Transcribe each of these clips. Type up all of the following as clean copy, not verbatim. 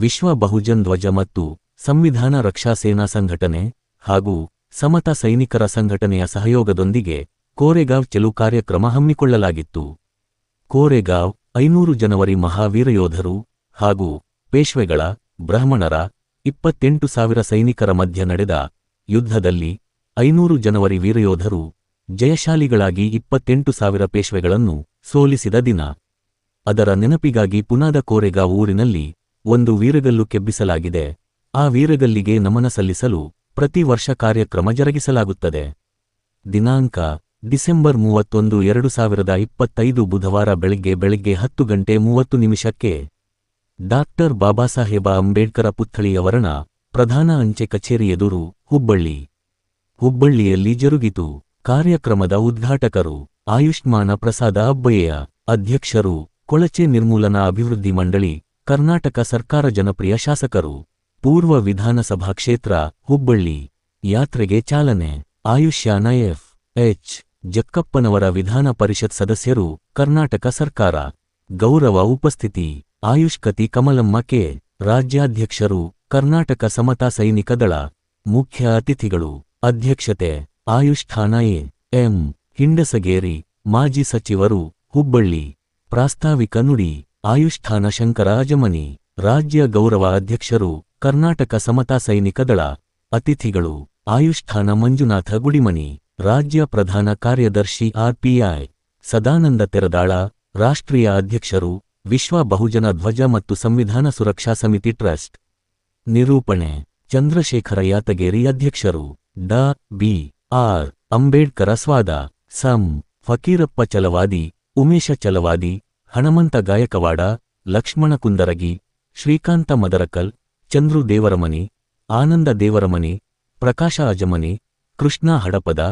ವಿಶ್ವ ಬಹುಜನ್ ಧ್ವಜ ಮತ್ತು ಸಂವಿಧಾನ ರಕ್ಷಾ ಸೇನಾ ಸಂಘಟನೆ ಹಾಗೂ ಸಮತಾ ಸೈನಿಕರ ಸಂಘಟನೆಯ ಸಹಯೋಗದೊಂದಿಗೆ ಕೋರೆಗಾಂವ್ ಚೆಲು ಕಾರ್ಯಕ್ರಮ ಹಮ್ಮಿಕೊಳ್ಳಲಾಗಿತ್ತು. ಕೋರೆಗಾಂವ್ 500 ಜನವರಿ ಮಹಾವೀರ ಯೋಧರು ಹಾಗೂ ಪೇಶ್ವೆಗಳ ಬ್ರಾಹ್ಮಣರ 28,000 ಸೈನಿಕರ ಮಧ್ಯ ನಡೆದ ಯುದ್ಧದಲ್ಲಿ 500 ಜನವರಿ ವೀರಯೋಧರು ಜಯಶಾಲಿಗಳಾಗಿ 28,000 ಪೇಶ್ವೆಗಳನ್ನು ಸೋಲಿಸಿದ ದಿನ. ಅದರ ನೆನಪಿಗಾಗಿ ಪುನಾದ ಕೋರೆಗಾಂವ್ ಊರಿನಲ್ಲಿ ಒಂದು ವೀರಗಲ್ಲು ಕೆಬ್ಬಿಸಲಾಗಿದೆ. ಆ ವೀರಗಲ್ಲಿಗೆ ನಮನ ಸಲ್ಲಿಸಲು ಪ್ರತಿ ವರ್ಷ ಕಾರ್ಯಕ್ರಮ ಜರುಗಿಸಲಾಗುತ್ತದೆ. ದಿನಾಂಕ ಡಿಸೆಂಬರ್ 31, 2025 ಬುಧವಾರ ಬೆಳಗ್ಗೆ 10:30 ಡಾಕ್ಟರ್ ಬಾಬಾಸಾಹೇಬ ಅಂಬೇಡ್ಕರ ಪುತ್ಥಳಿಯವರಣ ಪ್ರಧಾನ ಅಂಚೆ ಕಚೇರಿ ಎದುರು ಹುಬ್ಬಳ್ಳಿಯಲ್ಲಿ ಜರುಗಿತು. ಕಾರ್ಯಕ್ರಮದ ಉದ್ಘಾಟಕರು ಆಯುಷ್ಮಾನ ಪ್ರಸಾದ ಅಬ್ಬಯ್ಯ, ಅಧ್ಯಕ್ಷರು ಕೊಳಚೆ ನಿರ್ಮೂಲನಾ ಅಭಿವೃದ್ಧಿ ಮಂಡಳಿ, ಕರ್ನಾಟಕ ಸರ್ಕಾರ. ಜನಪ್ರಿಯ ಶಾಸಕರು. ಪೂರ್ವ ವಿಧಾನಸಭಾ ಕ್ಷೇತ್ರ ಹುಬ್ಬಳ್ಳಿ. ಯಾತ್ರೆಗೆ ಚಾಲನೆ ಆಯುಷ್ಯಾನ ಎಚ್. ಜಕ್ಕಪ್ಪನವರ ವಿಧಾನ ಪರಿಷತ್ ಸದಸ್ಯರು, ಕರ್ನಾಟಕ ಸರ್ಕಾರ. ಗೌರವ ಉಪಸ್ಥಿತಿ ಆಯುಷ್ಕತಿ ಕಮಲಮ್ಮ ಕೆ. ರಾಜ್ಯಾಧ್ಯಕ್ಷರು, ಕರ್ನಾಟಕ ಸಮತಾ ಸೈನಿಕ ದಳ. ಮುಖ್ಯ ಅತಿಥಿಗಳು. ಅಧ್ಯಕ್ಷತೆ ಆಯುಷ್ಠಾನ ಎಂ. ಹಿಂಡಸಗೇರಿ, ಮಾಜಿ ಸಚಿವರು, ಹುಬ್ಬಳ್ಳಿ. ಪ್ರಾಸ್ತಾವಿಕ ನುಡಿ ಆಯುಷ್ಠಾನ ಶಂಕರ ಅಜಮನಿ, ರಾಜ್ಯ ಗೌರವ ಅಧ್ಯಕ್ಷರು, ಕರ್ನಾಟಕ ಸಮತಾ ಸೈನಿಕ ದಳ. ಅತಿಥಿಗಳು ಆಯುಷ್ಠಾನ ಮಂಜುನಾಥ ಗುಡಿಮನಿ, ರಾಜ್ಯ ಪ್ರಧಾನ ಕಾರ್ಯದರ್ಶಿ ಆರ್ಪಿಐ. ಸದಾನಂದ ತೆರದಾಳ, ರಾಷ್ಟ್ರೀಯ ಅಧ್ಯಕ್ಷರು, ವಿಶ್ವ ಬಹುಜನ ಧ್ವಜ ಮತ್ತು ಸಂವಿಧಾನ ಸುರಕ್ಷಾ ಸಮಿತಿ ಟ್ರಸ್ಟ್. ನಿರೂಪಣೆ ಚಂದ್ರಶೇಖರ ಯಾತಗೇರಿ, ಅಧ್ಯಕ್ಷರು. ಡಾ. ಬಿ. ಆರ್. ಅಂಬೇಡ್ಕರ ಸ್ವಾದ. ಸಂ. ಫಕೀರಪ್ಪ ಚಲವಾದಿ, ಉಮೇಶ ಚಲವಾದಿ, ಹಣಮಂತ ಗಾಯಕವಾಡ, ಲಕ್ಷ್ಮಣ ಕುಂದರಗಿ, ಶ್ರೀಕಾಂತ ಮದರಕಲ್, ಚಂದ್ರು ದೇವರಮನಿ, ಆನಂದ ದೇವರಮನಿ, ಪ್ರಕಾಶ ಅಜಮನಿ, ಕೃಷ್ಣ ಹಡಪದ,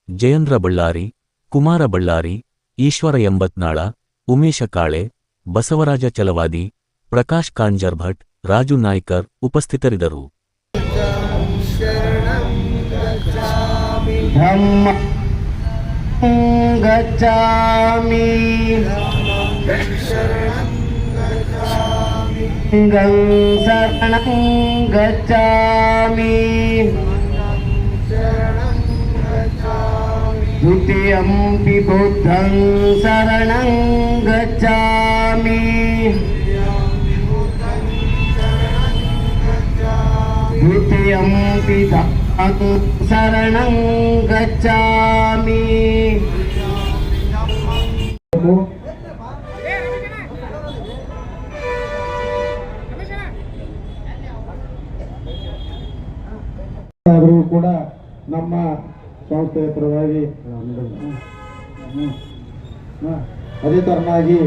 ಜಯಂದ್ರ ಬಳ್ಳಾರಿ, ಕುಮಾರ ಬಳ್ಳಾರಿ, ಈಶ್ವರ ಎಂಬತ್ನಾಳ, ಉಮೇಶ ಕಾಳೆ, ಬಸವರಾಜ ಚಲವಾದಿ, ಪ್ರಕಾಶ್ ಕಾಂಜರ್ಭಟ್, ರಾಜು ನಾಯ್ಕರ್ ಉಪಸ್ಥಿತರಿದ್ದರು. द्वितीयम्पि बुद्धं शरणं गच्छामि द्वितीयम्पि धम्मं शरणं गच्छामि. ಅವರು ಕೂಡ ನಮ್ಮ ಸಂಸ್ಥೆಯ ಪರವಾಗಿ ಅದೇ ತರನಾಗಿ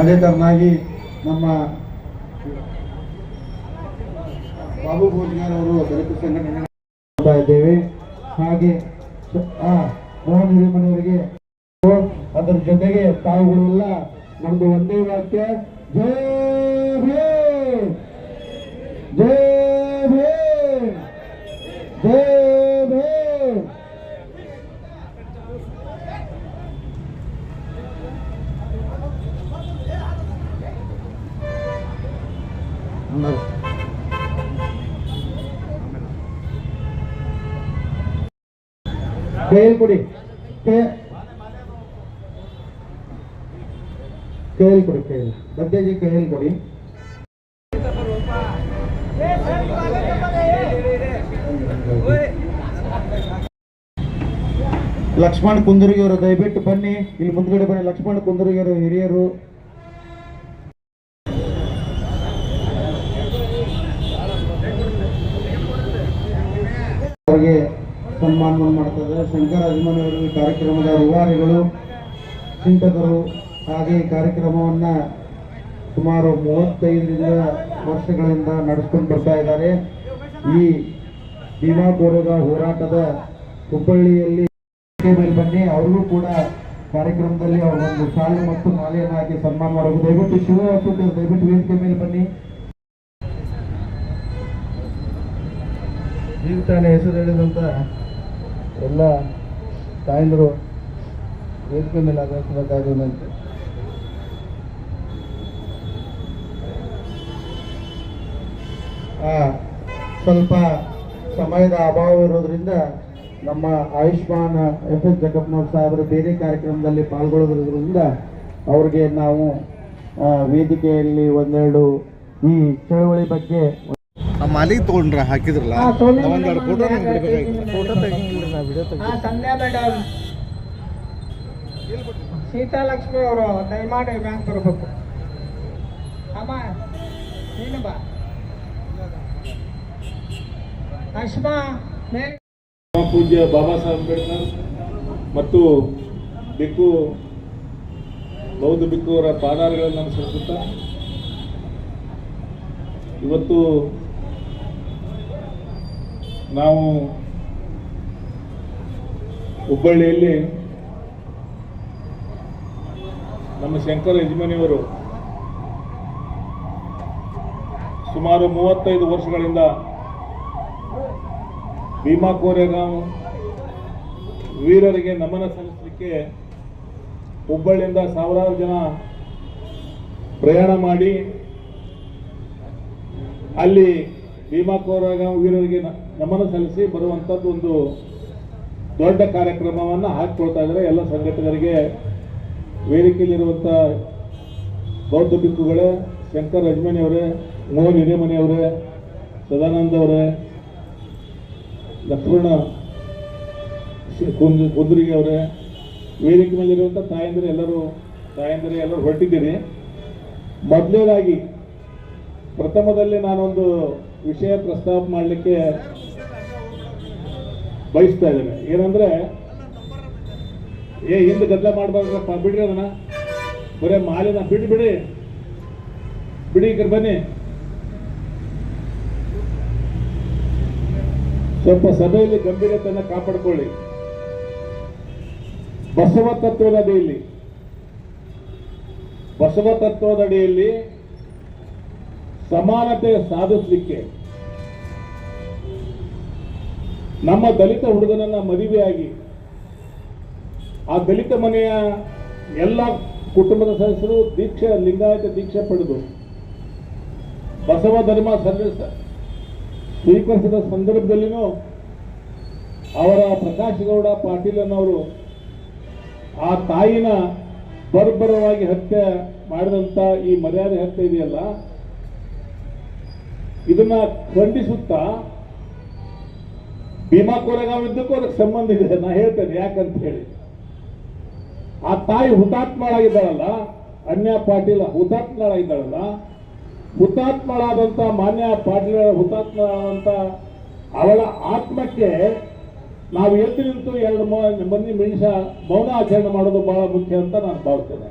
ಅದೇ ತರನಾಗಿ ನಮ್ಮ ಬಾಬು ಭೋಜ್ಗಾರ್ ಅವರು ದಲಿತ ಸಂಘಟನೆ ಮಾಡ್ತಾ ಇದ್ದೇವೆ. ಹಾಗೆ ಮೋಹನ್ ಹಿರೇಮನೆಯವರಿಗೆ ಅದರ ಜೊತೆಗೆ ತಾವುಗಳೆಲ್ಲ ನಮ್ದು ಒಂದೇ ವಾಕ್ಯ, ಜೈ ಭೀಮ್, ಜೈ ಭೀಮ್, ಜೈ ಭೀಮ್. ಕೇಳ್ಕೊಡಿ, ಕೇಳ್ಕೊಡಿ, ಬದ್ದೇಜಿ ಕೇಳ್ಕೊಡಿ. ಲಕ್ಷ್ಮಣ್ ಕುಂದರ್ಗಿಯವರು ದಯವಿಟ್ಟು ಬನ್ನಿ, ಇಲ್ಲಿ ಮುಂದ್ಗಡೆ ಬನ್ನಿ. ಲಕ್ಷ್ಮಣ್ ಕುಂದರ್ಗಿಯವರು ಹಿರಿಯರು. ಅವರಿಗೆ ಸನ್ಮಾನ ಮಾಡ್ತಾರೆ. ಶಂಕರ ಅಜಮನಿಯವರು ಈ ಕಾರ್ಯಕ್ರಮದ ರೂವಾರಿಗಳು, ಚಿಂತಕರು. ಹಾಗೆ ಈ ಕಾರ್ಯಕ್ರಮವನ್ನು ಸುಮಾರು 35 ವರ್ಷಗಳಿಂದ ನಡೆಸ್ಕೊಂಡು ಬರ್ತಾ ಇದ್ದಾರೆ. ಈ ಭೀಮಾ ಕೋರೆಗಾಂವ್ ಹೋರಾಟದ ಹುಬ್ಬಳ್ಳಿಯಲ್ಲಿ ಮೇಲೆ ಬನ್ನಿ, ಅವ್ರಿಗೂ ಕೂಡ ಕಾರ್ಯಕ್ರಮದಲ್ಲಿ ಅವರೊಂದು ಶಾಲೆ ಮತ್ತು ಮಾಲೆಯನ್ನು ಹಾಕಿ ಸನ್ಮಾನ ಮಾಡಬೇಕು. ದಯವಿಟ್ಟು ಶಿವ ದಯವಿಟ್ಟು ವೇದಿಕೆ ಮೇಲೆ ಬನ್ನಿ. ಈಗ ತಾನೇ ಹೆಸರು ಹೇಳಿದಂತ ಎಲ್ಲ ತಾಯಂದರು ವೇದಿಕೆ ಮೇಲೆ ಆಗಬೇಕಾಗುವಂತೆ. ಸ್ವಲ್ಪ ಸಮಯದ ಅಭಾವ ಇರೋದ್ರಿಂದ ನಮ್ಮ ಆಯುಷ್ಮಾನ್ FS ಜಗಪ್ನವ್ರ ಸಾಹೇಬರು ಬೇರೆ ಕಾರ್ಯಕ್ರಮದಲ್ಲಿ ಪಾಲ್ಗೊಳ್ಳೋದ್ರಿಂದ ಅವ್ರಿಗೆ ನಾವು ವೇದಿಕೆಯಲ್ಲಿ ಒಂದೆರಡು ಈ ಚಳವಳಿ ಬಗ್ಗೆ ಮಾಲಿಗೆ ತಗೊಂಡ್ರ ಹಾಕಿದ್ರಲ್ಲ ಒಂದೆರಡು ಫೋಟೋ ಸಂಧ್ಯಾ ಮೇಡಮ್, ಸೀತಾಲಕ್ಷ್ಮಿ ಅವರು ದಯಮಾಡಿ ಬ್ಯಾಂಕ್ ಬರಬೇಕು. ಅಮ್ಮ ನೀನು ಬಾ. ಅಶ್ಮಾ ಮೇಲೆ ಪೂಜ್ಯ ಬಾಬಾ ಸಾಹೇಬ್ ಅಂಬೇಡ್ಕರ್ ಮತ್ತು ಬಿಕ್ಕು ಬೌದ್ಧ ಬಿಕ್ಕು ಅವರ ಪಾದಾರಗಳನ್ನು ಅನುಸರಿಸುತ್ತಾ ಇವತ್ತು ನಾವು ಹುಬ್ಬಳ್ಳಿಯಲ್ಲಿ ನಮ್ಮ ಶಂಕರ ಯಜಮಾನಿಯವರು ಸುಮಾರು 35 ವರ್ಷಗಳಿಂದ ಭೀಮಾ ಕೋರೆಗಾಂವ್ ವೀರರಿಗೆ ನಮನ ಸಲ್ಲಿಸಲಿಕ್ಕೆ ಹುಬ್ಬಳ್ಳಿಯಿಂದ ಸಾವಿರಾರು ಜನ ಪ್ರಯಾಣ ಮಾಡಿ ಅಲ್ಲಿ ಭೀಮಾ ಕೋರೆಗಾಂವ್ ವೀರರಿಗೆ ನಮನ ಸಲ್ಲಿಸಿ ಬರುವಂಥದ್ದು ಒಂದು ದೊಡ್ಡ ಕಾರ್ಯಕ್ರಮವನ್ನು ಹಾಕಿಕೊಳ್ತಾ ಇದ್ದಾರೆ. ಎಲ್ಲ ಸಂಘಟಕರಿಗೆ, ವೇದಿಕೆಯಲ್ಲಿರುವಂಥ ಬೌದ್ಧ ಬಿಕ್ಕುಗಳೇ, ಶಂಕರ್ ಅಜ್ಮನಿಯವರೇ, ಮೋಹನ್ ಹಿರೇಮನಿಯವರೇ, ಸದಾನಂದ ಅವರೇ, ಲಕ್ಷ್ಮಣ ಕುಂದ್ರಿಗೆ ಅವರೇ, ವೇದಿಕೆ ಮೇಲಿರುವಂಥ ತಾಯಂದಿರೇ ಎಲ್ಲರೂ ಹೊರಟಿದ್ದೀರಿ. ಮೊದಲನೇದಾಗಿ ಪ್ರಥಮದಲ್ಲಿ ನಾನೊಂದು ವಿಷಯ ಪ್ರಸ್ತಾಪ ಮಾಡಲಿಕ್ಕೆ ಬಯಸ್ತಾ ಇದ್ದೇನೆ. ಏನಂದ್ರೆ, ಹಿಂದೆ ಗದ್ದಲ ಮಾಡಬಾರ್ದಪ್ಪ, ಬಿಡ್ರಿ ಅದನ್ನ, ಬರೇ ಮಾಲಿನ ಬಿಡಿ ಈ ಕಡೆ ಬನ್ನಿ. ಸ್ವಲ್ಪ ಸಭೆಯಲ್ಲಿ ಗಂಭೀರತೆಯನ್ನು ಕಾಪಾಡಿಕೊಳ್ಳಿ. ಬಸವ ತತ್ವದ ಅಡಿಯಲ್ಲಿ ಸಮಾನತೆ ಸಾಧಿಸಲಿಕ್ಕೆ ನಮ್ಮ ದಲಿತ ಹುಡುಗನನ್ನ ಮದುವೆಯಾಗಿ ಆ ದಲಿತ ಮನೆಯ ಎಲ್ಲ ಕುಟುಂಬದ ಸದಸ್ಯರು ಲಿಂಗಾಯತ ದೀಕ್ಷೆ ಪಡೆದು ಬಸವ ಧರ್ಮ ಸ್ವೀಕರಿಸಿದ ಸಂದರ್ಭದಲ್ಲಿನೂ ಅವರ ಪ್ರಕಾಶ್ ಗೌಡ ಪಾಟೀಲ್ ಅನ್ನೋರು ಆ ತಾಯಿನ ಬರ್ಬರವಾಗಿ ಹತ್ಯೆ ಮಾಡಿದಂತ ಈ ಮರ್ಯಾದೆ ಹತ್ಯೆ ಇದೆಯಲ್ಲ, ಇದನ್ನ ಖಂಡಿಸುತ್ತಾ ಭೀಮಾ ಕೋರೆಗಾಂವ್ ಇದ್ದಕ್ಕೂ ಅದಕ್ಕೆ ಸಂಬಂಧ ಇದೆ. ನಾ ಹೇಳ್ತೇನೆ ಯಾಕಂತ ಹೇಳಿ. ಆ ತಾಯಿ ಹುತಾತ್ಮಳಾಗಿದ್ದಾಳಲ್ಲ, ಅನ್ಯ ಪಾಟೀಲ ಹುತಾತ್ಮಳಾಗಿದ್ದಾಳಲ್ಲ, ಹುತಾತ್ಮಳಾದಂಥ ಮಾನ್ಯ ಪಾಟೀಲ ಹುತಾತ್ಮಳಾದಂಥ ಅವಳ ಆತ್ಮಕ್ಕೆ ನಾವು ಎದ್ದು ನಿಂತು 2 ಮಂದಿ ನಿಮಿಷ ಮೌನ ಆಚರಣೆ ಮಾಡೋದು ಬಹಳ ಮುಖ್ಯ ಅಂತ ನಾನು ಭಾವಿಸ್ತೇನೆ.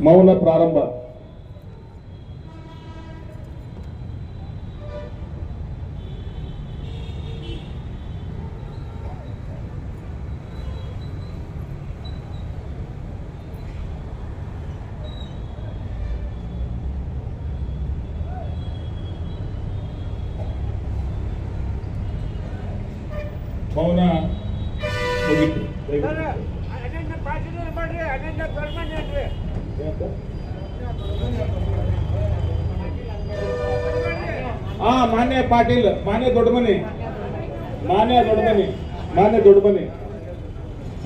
ಮೌನ ಪ್ರಾರಂಭ. ಮೌನ ಮುಗಿತು. ಮಾನ್ಯ ಪಾಟೀಲ್, ಮಾನ್ಯ ದೊಡ್ಡಮನಿ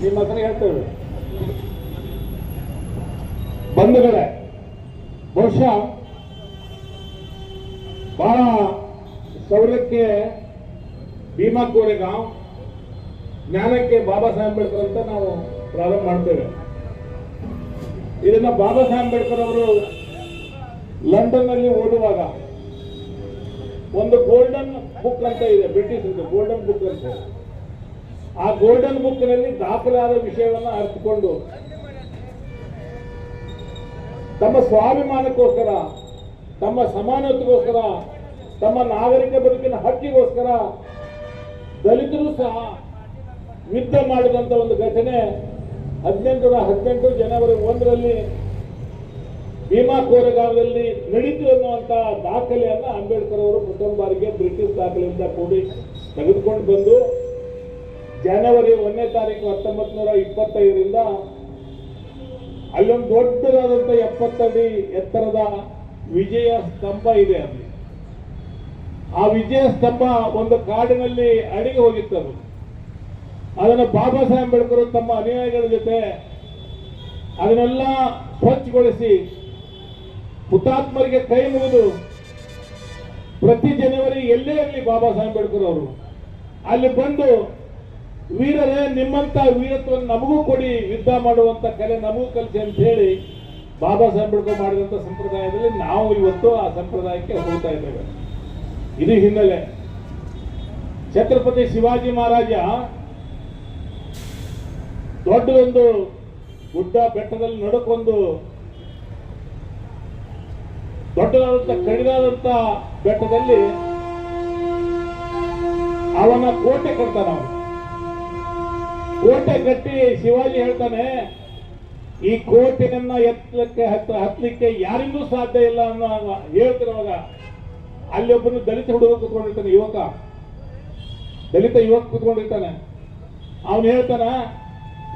ನಿಮ್ಮ ಹತ್ರ ಹೇಳ್ತೇವೆ. ಬಂಧುಗಳೇ, ಬಹುಶಃ ಬಹಳ ಶೌರ್ಯಕ್ಕೆ ಭೀಮಾ ಕೋರೆಗಾಂವ್, ಜ್ಞಾನಕ್ಕೆ ಬಾಬಾ ಸಾಹೇಬ್ ಅಂಬೇಡ್ಕರ್ ಅಂತ ನಾವು ಪ್ರಾರಂಭ ಮಾಡ್ತೇವೆ. ಇದನ್ನ ಬಾಬಾ ಸಾಹೇಬ್ ಅಂಬೇಡ್ಕರ್ ಅವರು ಲಂಡನ್ ನಲ್ಲಿ ಓದುವಾಗ ಒಂದು ಗೋಲ್ಡನ್ ಬುಕ್ ಅಂತ ಇದೆ, ಬ್ರಿಟಿಷ್ ಗೋಲ್ಡನ್ ಬುಕ್ ಅಂತ. ಆ ಗೋಲ್ಡನ್ ಬುಕ್ನಲ್ಲಿ ದಾಖಲಾದ ವಿಷಯವನ್ನು ಅರ್ಥಕೊಂಡು ತಮ್ಮ ಸ್ವಾಭಿಮಾನಕ್ಕೋಸ್ಕರ, ತಮ್ಮ ಸಮಾನತೆಗೋಸ್ಕರ, ತಮ್ಮ ನಾಗರಿಕ ಬದುಕಿನ ಹಕ್ಕಿಗೋಸ್ಕರ ದಲಿತರು ಸಹ ಯುದ್ಧ ಮಾಡಿದಂಥ ಒಂದು ಘಟನೆ 1818 ಜನವರಿ 1ರಲ್ಲಿ ಭೀಮಾ ಕೋರೆಗಾಂವದಲ್ಲಿ ನಡೀತು ಅನ್ನುವಂಥ ದಾಖಲೆಯನ್ನು ಅಂಬೇಡ್ಕರ್ ಅವರು ಪ್ರಥಮ ಬಾರಿಗೆ ಬ್ರಿಟಿಷ್ ದಾಖಲೆಯಿಂದ ಕೂಡಿ ತೆಗೆದುಕೊಂಡು ಬಂದು ಜನವರಿ 1ನೇ ತಾರೀಕು 1925ರಿಂದ ಅಲ್ಲೊಂದು ದೊಡ್ಡದಾದಂಥ 70 ಅಡಿ ಎತ್ತರದ ವಿಜಯ ಸ್ತಂಭ ಇದೆ. ಅಲ್ಲಿ ಆ ವಿಜಯ ಸ್ತಂಭ ಒಂದು ಕಾಡಿನಲ್ಲಿ ಅಡಿಗೆ ಹೋಗಿತ್ತು. ಅದನ್ನು ಬಾಬಾ ಸಾಹೇಬ್ ಅಂಬೇಡ್ಕರ್ ತಮ್ಮ ಅನುಯಾಯಿಗಳ ಜೊತೆ ಅದನ್ನೆಲ್ಲ ಸ್ವಚ್ಛಗೊಳಿಸಿ ಹುತಾತ್ಮರಿಗೆ ಕೈ ಮುಗಿದು ಪ್ರತಿ ಜನವರಿ ಎಲ್ಲೇ ಇರಲಿ ಬಾಬಾ ಸಾಹೇಬ್ ಅಂಬೇಡ್ಕರ್ ಅವರು ಅಲ್ಲಿ ಬಂದು ವೀರರೇ, ನಿಮ್ಮಂತ ವೀರತ್ವವನ್ನು ನಮಗೂ ಕೊಡಿ, ಯುದ್ಧ ಮಾಡುವಂತ ಕಲೆ ನಮಗೂ ಕಲಿಸಿ ಅಂತ ಹೇಳಿ ಬಾಬಾ ಸಾಹೇಬ್ ಅಂಬೇಡ್ಕರ್ ಮಾಡಿದಂಥ ಸಂಪ್ರದಾಯದಲ್ಲಿ ನಾವು ಇವತ್ತು ಆ ಸಂಪ್ರದಾಯಕ್ಕೆ ಹೋಗ್ತಾ ಇದ್ದೇವೆ. ಇದು ಹಿನ್ನೆಲೆ. ಛತ್ರಪತಿ ಶಿವಾಜಿ ಮಹಾರಾಜ ದೊಡ್ಡದೊಂದು ಗುಡ್ಡ ಬೆಟ್ಟದಲ್ಲಿ ನಡುಕೊಂದು ದೊಡ್ಡದಾದಂಥ ಕಡಿದಾದಂಥ ಬೆಟ್ಟದಲ್ಲಿ ಅವನ ಕೋಟೆ ಕಟ್ತಾನ. ಕೋಟೆ ಕಟ್ಟಿ ಶಿವಾಜಿ ಹೇಳ್ತಾನೆ, ಈ ಕೋಟೆಯನ್ನ ಹತ್ತಲಿಕ್ಕೆ ಯಾರಿಂದೂ ಸಾಧ್ಯ ಇಲ್ಲ ಅನ್ನೋ ಹೇಳ್ತಿರುವಾಗ ಅಲ್ಲಿ ಒಬ್ಬನು ದಲಿತ ಹುಡುಗ ಕುತ್ಕೊಂಡಿರ್ತಾನೆ, ದಲಿತ ಯುವಕ ಕುತ್ಕೊಂಡಿರ್ತಾನೆ. ಅವನು ಹೇಳ್ತಾನ,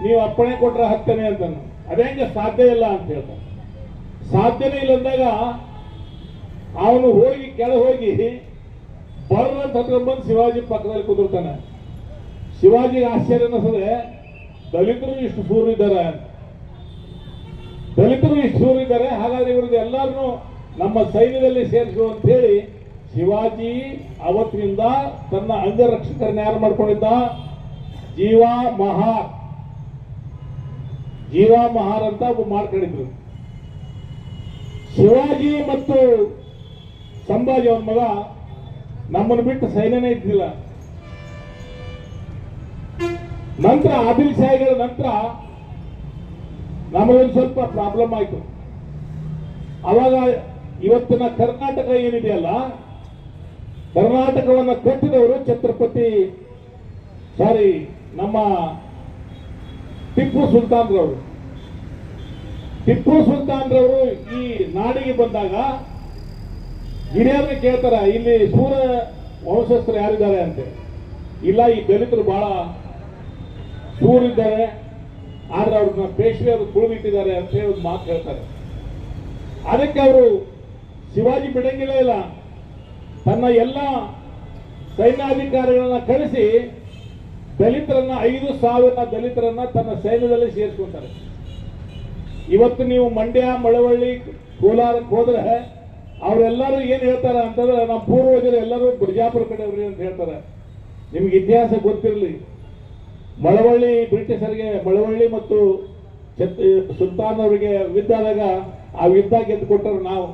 ನೀವು ಅಪ್ಪಣೆ ಕೊಟ್ರೆ ಹತ್ತನೆ ಅಂತಾನೆ. ಅದೇಂಗೆ ಸಾಧ್ಯ ಇಲ್ಲ ಅಂತ ಹೇಳ್ತಾನೆ. ಸಾಧ್ಯನೇ ಇಲ್ಲ ಅಂದಾಗ ಅವನು ಹೋಗಿ ಕೆಳ ಹೋಗಿ ಬರ್ರಂತ ಹತ್ಕೊಂಡ್ಬಂದು ಶಿವಾಜಿ ಪಕ್ಕದಲ್ಲಿ ಕುದುರ್ತಾನೆ. ಶಿವಾಜಿಗೆ ಆಶ್ಚರ್ಯ ಅನ್ನಿಸ್ತದೆ, ದಲಿತರು ಇಷ್ಟು ಸೂರಿದ್ದಾರೆ, ಹಾಗಾದ್ರೆ ಇವ್ರಿಗೆ ಎಲ್ಲರನ್ನೂ ನಮ್ಮ ಸೈನ್ಯದಲ್ಲಿ ಸೇರಿಸು ಅಂತ ಹೇಳಿ ಶಿವಾಜಿ ಅವತ್ತಿನಿಂದ ತನ್ನ ಅಂಗರಕ್ಷಕರನ್ನ ಯಾರು ಮಾಡ್ಕೊಂಡಿದ್ದ? ಜೀವಾ ಮಹಾರ್ ಅಂತ ಒಬ್ಬ ಮಾಡ್ಕೊಂಡಿದ್ರು. ಶಿವಾಜಿ ಮತ್ತು ಸಂಭಾಜಿ ಅವನ ಮಗ ನಮ್ಮನ್ನು ಬಿಟ್ಟು ಸೈನ್ಯನೇ ಇದ್ದಿಲ್ಲ. ನಂತರ ಆದಿಲ್ ಶಾಹಿಗಳ ನಂತರ ನಮಗೊಂದು ಸ್ವಲ್ಪ ಪ್ರಾಬ್ಲಮ್ ಆಯ್ತು. ಅವಾಗ ಇವತ್ತಿನ ಕರ್ನಾಟಕ ಏನಿದೆಯಲ್ಲ, ಕರ್ನಾಟಕವನ್ನು ಕಟ್ಟಿದವರು ನಮ್ಮ ಟಿಪ್ಪು ಸುಲ್ತಾನ್ರವರು ಈ ನಾಡಿಗೆ ಬಂದಾಗ ಹಿರಿಯರನ್ನ ಕೇಳ್ತಾರ, ಇಲ್ಲಿ ಸೂರ ವಂಶಸ್ಥರು ಯಾರಿದ್ದಾರೆ ಅಂತ. ಇಲ್ಲ, ಈ ದಲಿತರು ಬಹಳ ಸೂರಿದ್ದಾರೆ, ಆದ್ರೆ ಅವ್ರನ್ನ ಪೇಶ್ವೆಯವರು ತುಳಿದಿಟ್ಟಿದ್ದಾರೆ ಅಂತ ಹೇಳಿ ಒಂದು ಮಾತು ಹೇಳ್ತಾರೆ. ಅದಕ್ಕೆ ಅವರು ಶಿವಾಜಿ ಬಿಡಂಗಿಲ್ಲ ಇಲ್ಲ, ತನ್ನ ಎಲ್ಲ ಸೈನ್ಯಾಧಿಕಾರಿಗಳನ್ನ ಕಳಿಸಿ ದಲಿತರನ್ನ 5,000 ದಲಿತರನ್ನ ತನ್ನ ಸೈನ್ಯದಲ್ಲಿ ಸೇರಿಸ್ಕೊಂತಾರೆ. ಇವತ್ತು ನೀವು ಮಂಡ್ಯ, ಮಳವಳ್ಳಿ, ಕೋಲಾರಕ್ಕೆ ಹೋದ್ರೆ ಅವರೆಲ್ಲರೂ ಏನ್ ಹೇಳ್ತಾರೆ ಅಂತಂದ್ರೆ, ನಮ್ಮ ಪೂರ್ವಜರು ಎಲ್ಲರೂ ಬಿಜಾಪುರ ಕಡೆಯವ್ರಿ ಅಂತ ಹೇಳ್ತಾರೆ. ನಿಮ್ಗೆ ಇತಿಹಾಸ ಗೊತ್ತಿರಲಿ, ಮಳವಳ್ಳಿ ಮತ್ತು ಸುಲ್ತಾನ್ ಅವರಿಗೆ ಯುದ್ಧದಾಗ ಆ ಯುದ್ಧ ಗೆದ್ದು ಕೊಟ್ಟರು ನಾವು.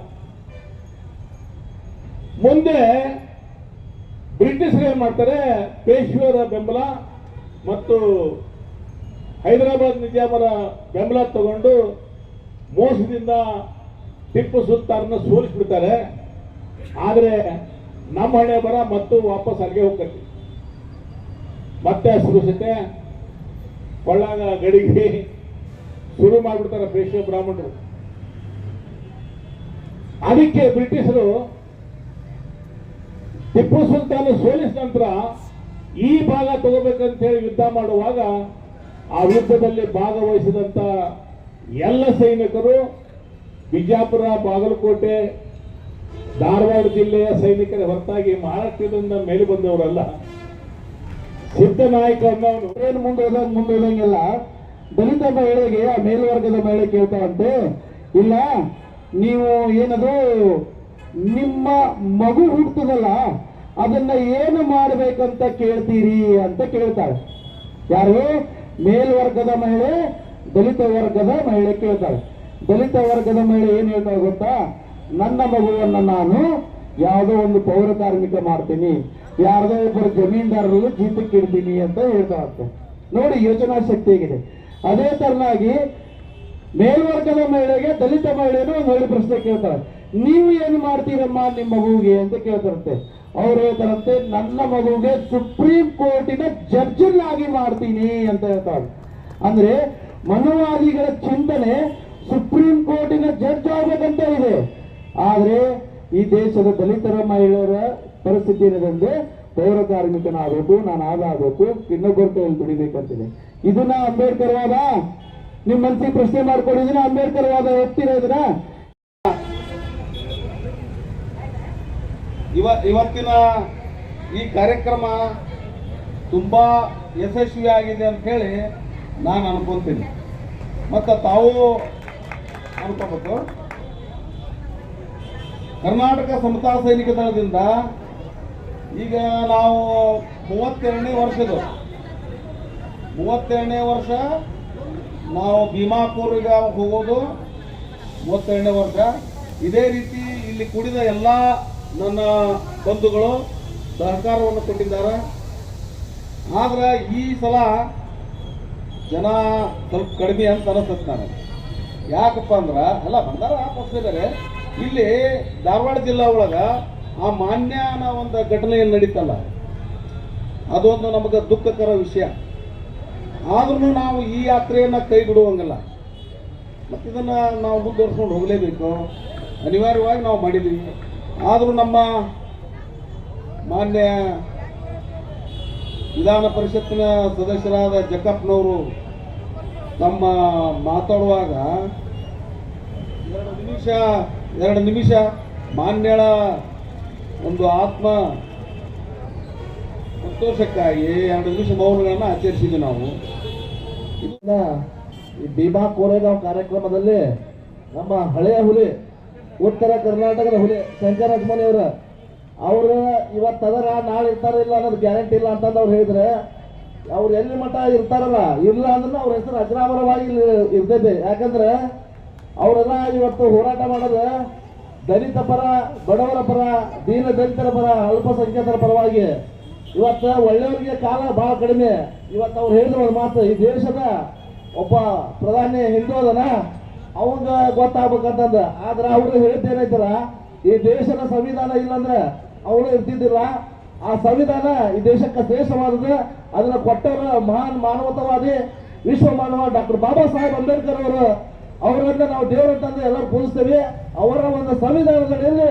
ಮುಂದೆ ಬ್ರಿಟಿಷರು ಏನ್ ಮಾಡ್ತಾರೆ, ಪೇಶ್ವೆಯವರ ಬೆಂಬಲ ಮತ್ತು ಹೈದರಾಬಾದ್ ನಿಜಾಮರ ಬೆಂಬಲ ತಗೊಂಡು ಮೋಸದಿಂದ ಟಿಪ್ಪು ಸುಲ್ತಾನ್ನ ಸೋಲಿಸ್ಬಿಡ್ತಾರೆ. ಆದರೆ ನಮ್ಮ ಹಣೆ ಬರ ಮತ್ತು ವಾಪಸ್ ಅಲ್ಲಿಗೆ ಹೋಗ್ತೈತಿ. ಮತ್ತೆ ಅಸ್ಪೃಶ್ಯತೆ, ಕೊಳ್ಳಾಗ ಗಡಿಗೆ ಶುರು ಮಾಡಿಬಿಡ್ತಾರೆ ಪೇಶ್ವೆ ಬ್ರಾಹ್ಮಣರು. ಅದಕ್ಕೆ ಬ್ರಿಟಿಷರು ಟಿಪ್ಪು ಸುಲ್ತಾನ್ ಸೋಲಿಸಿದ ನಂತರ ಈ ಭಾಗ ತಗೋಬೇಕಂತ ಹೇಳಿ ಯುದ್ಧ ಮಾಡುವಾಗ ಆ ಯುದ್ಧದಲ್ಲಿ ಭಾಗವಹಿಸಿದಂತ ಎಲ್ಲ ಸೈನಿಕರು ಬಿಜಾಪುರ, ಬಾಗಲಕೋಟೆ, ಧಾರವಾಡ ಜಿಲ್ಲೆಯ ಸೈನಿಕರ ಹೊರತಾಗಿ ಮಹಾರಾಷ್ಟ್ರದಿಂದ ಮೇಲೆ ಬಂದವರಲ್ಲ. ಸಿದ್ದನಾಯಕ ಅನ್ನೋನು ಏನು ಮುಂದೋದಂಗಿಲ್ಲ. ದಲಿತ ಮಹಿಳೆಗೆ ಆ ಮೇಲ್ವರ್ಗದ ಮಹಿಳೆ ಕೇಳ್ತಾವಂತೆ, ಇಲ್ಲ ನೀವು ಏನದು ನಿಮ್ಮ ಮಗು ಹುಟ್ಟುದಲ್ಲ ಅದನ್ನ ಏನು ಮಾಡ್ಬೇಕಂತ ಕೇಳ್ತೀರಿ ಅಂತ ಕೇಳ್ತಾಳೆ. ಯಾರು? ಮೇಲ್ವರ್ಗದ ಮಹಿಳೆ ದಲಿತ ವರ್ಗದ ಮಹಿಳೆ ಕೇಳ್ತಾಳೆ. ದಲಿತ ವರ್ಗದ ಮಹಿಳೆ ಏನ್ ಹೇಳ್ತಾಳೆ ಗೊತ್ತಾ? ನನ್ನ ಮಗುವನ್ನ ನಾನು ಯಾವುದೋ ಒಂದು ಪೌರ ಕಾರ್ಮಿಕ ಮಾಡ್ತೀನಿ, ಯಾರ್ದೋ ಒಬ್ಬರು ಜಮೀನ್ದಾರರು ಜೀತಕ್ಕೆ ಇಡ್ತೀನಿ ಅಂತ ಹೇಳ್ತಾ ಇರ್ತಾರೆ. ನೋಡಿ ಯೋಚನಾ ಶಕ್ತಿ ಹೇಗಿದೆ. ಅದೇ ತರನಾಗಿ ಮೇಲ್ವರ್ಗದ ಮಹಿಳೆಗೆ ದಲಿತ ಮಹಿಳೆಯರು ಒಂದು ಒಳ್ಳೆ ಪ್ರಶ್ನೆ ಕೇಳ್ತಾರೆ, ನೀವು ಏನು ಮಾಡ್ತೀರಮ್ಮ ನಿಮ್ಮ ಮಗುವಿಗೆ ಅಂತ ಕೇಳ್ತಾರಂತೆ. ಅವ್ರು ಹೇಳ್ತಾರಂತೆ, ನನ್ನ ಮಗುವಿಗೆ ಸುಪ್ರೀಂ ಕೋರ್ಟಿನ ಜಡ್ಜನ್ನಾಗಿ ಮಾಡ್ತೀನಿ ಅಂತ ಹೇಳ್ತಾರೆ. ಅಂದ್ರೆ ಮನುವಾದಿಗಳ ಚಿಂತನೆ ಸುಪ್ರೀಂ ಕೋರ್ಟಿನ ಜಡ್ಜ್ ಆಗ್ಬೇಕಂತ ಇದೆ. ಆದ್ರೆ ಈ ದೇಶದ ದಲಿತರ ಮಹಿಳೆಯರ ಪರಿಸ್ಥಿತಿ ಏನದಂದ್ರೆ ಪೌರ ಕಾರ್ಮಿಕನಾಗಬೇಕು, ನಾನು ಆಗಾಗಬೇಕು, ಇನ್ನೊಬ್ಬರ ಕೈಯಲ್ಲಿ ದುಡಿಬೇಕಂತಿದೆ. ಇದನ್ನ ಅಂಬೇಡ್ಕರ್ ವಾದ ನಿಮ್ ಮನಸ್ಸಿಗೆ ಪ್ರಶ್ನೆ ಮಾಡ್ಕೊಂಡಿದ್ದೀನ? ಅಂಬೇಡ್ಕರ್ ವಾದ ಹೋಗ್ತೀರಾ ಇದನ್ನ? ಇವತ್ತಿನ ಈ ಕಾರ್ಯಕ್ರಮ ತುಂಬಾ ಯಶಸ್ವಿಯಾಗಿದೆ ಅಂತ ಹೇಳಿ ನಾನು ಅನ್ಕೊಂತೀನಿ. ಮತ್ತು ತಾವು ಅನ್ಕೋಬೇಕು, ಕರ್ನಾಟಕ ಸಮತಾ ಸೈನಿಕ ದಳದಿಂದ ಈಗ ನಾವು 32ನೇ ವರ್ಷ ನಾವು ಭೀಮಾಪುರಿಗೆ ಹೋಗೋದು 32ನೇ ವರ್ಷ. ಇದೇ ರೀತಿ ಇಲ್ಲಿ ಕೂಡಿದ ಎಲ್ಲ ನನ್ನ ಬಂಧುಗಳು ಸಹಕಾರವನ್ನು ಕೊಟ್ಟಿದ್ದಾರೆ. ಆದ್ರೆ ಈ ಸಲ ಜನ ಸ್ವಲ್ಪ ಕಡಿಮೆ ಅಂತ ಅನಿಸುತ್ತೆ ನನಗೆ. ಯಾಕಪ್ಪ ಅಂದ್ರೆ ಅಲ್ಲ ಬಂದಾರ ಪಕ್ಷದಲ್ಲೇ ಇಲ್ಲಿ ಧಾರವಾಡ ಜಿಲ್ಲಾ ಒಳಗ ಆ ಮಾನ್ಯನ ಒಂದು ಘಟನೆ ಏನು ನಡೀತಲ್ಲ, ಅದೊಂದು ನಮಗೆ ದುಃಖಕರ ವಿಷಯ. ಆದ್ರೂ ನಾವು ಈ ಯಾತ್ರೆಯನ್ನು ಕೈ ಬಿಡುವಂಗಿಲ್ಲ. ಮತ್ತು ಇದನ್ನು ನಾವು ಮುಂದುವರ್ಸ್ಕೊಂಡು ಹೋಗಲೇಬೇಕು, ಅನಿವಾರ್ಯವಾಗಿ ನಾವು ಮಾಡಿದ್ದೀವಿ. ಆದರೂ ನಮ್ಮ ಮಾನ್ಯ ವಿಧಾನ ಪರಿಷತ್ತಿನ ಸದಸ್ಯರಾದ ಜಕ್ಕಪ್ಪನವರು ತಮ್ಮ ಮಾತಾಡುವಾಗ 2 ನಿಮಿಷ ಮಾನ್ಯಳ ಒಂದು ಆತ್ಮ ಸಂತೋಷಕ್ಕಾಗಿ 2 ನಿಮಿಷ ಮೌನಗಳನ್ನು ಆಚರಿಸಿದ್ವಿ ನಾವು. ಇದನ್ನ ಈ ಭೀಮಾ ಕೋರೆಗಾಂವ್ ಕಾರ್ಯಕ್ರಮದಲ್ಲಿ ನಮ್ಮ ಹಳೆಯ ಹುಲಿ, ಉತ್ತರ ಕರ್ನಾಟಕದ ಹುಲಿ ಶಂಕರ ಅಜ್ಮನಿಯವರ ಅವ್ರು ಇವತ್ತದರ ನಾಳೆ ಇರ್ತಾರಿಲ್ಲ ಅನ್ನೋದು ಗ್ಯಾರಂಟಿ ಇಲ್ಲ ಅಂತಂದು ಅವ್ರು ಹೇಳಿದ್ರೆ, ಅವ್ರು ಎಲ್ಲಿ ಮಠ ಇರ್ತಾರಲ್ಲ, ಇಲ್ಲ ಅಂದ್ರೆ ಅವ್ರ ಹೆಸರು ಅಜರಾಮರವಾಗಿ ಇರ್ತೈತೆ. ಯಾಕಂದ್ರೆ ಅವರೆಲ್ಲ ಇವತ್ತು ಹೋರಾಟ ಮಾಡೋದು ದಲಿತ ಪರ, ಬಡವರ ಪರ, ದೀನ ದಲಿತರ ಪರ, ಅಲ್ಪಸಂಖ್ಯಾತರ ಪರವಾಗಿ. ಇವತ್ತು ಒಳ್ಳೆಯವರಿಗೆ ಕಾಲ ಬಹಳ ಕಡಿಮೆ. ಇವತ್ತು ಅವ್ರು ಹೇಳಿದ್ರು ಒಂದು ಮಾತು, ಈ ದೇಶದ ಒಬ್ಬ ಪ್ರಧಾನಿ ಹಿಂದೂ ಅದನ ಅವಂಗ ಗೊತ್ತಾಗ್ಬೇಕಂತಂದ. ಆದ್ರೆ ಅವ್ರು ಹೇಳಿದ್ದೇನೈತಲ್ಲ, ಈ ದೇಶದ ಸಂವಿಧಾನ ಇಲ್ಲಂದ್ರೆ ಅವರು ಇರ್ತಿದ್ದಿಲ್ಲ. ಆ ಸಂವಿಧಾನ ಈ ದೇಶಕ್ಕೆ ಶ್ರೇಷ್ಠವಾದದ್ದು. ಅದನ್ನ ಕೊಟ್ಟವರ ಮಹಾನ್ ಮಾನವತಾವಾದಿ ವಿಶ್ವ ಮಾನವ ಡಾಕ್ಟರ್ ಬಾಬಾ ಸಾಹೇಬ್ ಅಂಬೇಡ್ಕರ್ ಅವರು. ಅವರನ್ನ ನಾವು ದೇವರಂತಂದ್ರೆ ಎಲ್ಲರೂ ಪೂಜಿಸ್ತೇವೆ. ಅವರ ಒಂದು ಸಂವಿಧಾನದಲ್ಲಿ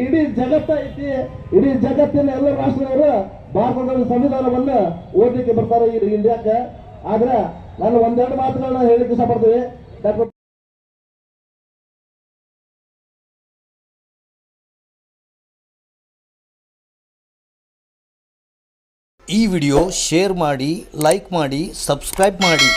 ಇಡೀ ಜಗತ್ತ ಐತಿ. ಇಡೀ ಜಗತ್ತಿನ ಎಲ್ಲ ರಾಷ್ಟ್ರದವರು ಭಾರತದ ಸಂವಿಧಾನವನ್ನು ಓದಲಿಕ್ಕೆ ಬರ್ತಾರೆ ಈ ಇಂಡಿಯಾಕ್ಕೆ. ಆದ್ರೆ ನಾನು 1-2 ಮಾತುಗಳನ್ನ ಹೇಳಿಕ್ಕೆ ಇಷ್ಟಪಡ್ತೀವಿ. ಡಾಕ್ಟರ್ ಈ ವಿಡಿಯೋ ಶೇರ್ ಮಾಡಿ, ಲೈಕ್ ಮಾಡಿ, ಸಬ್ಸ್ಕ್ರೈಬ್ ಮಾಡಿ.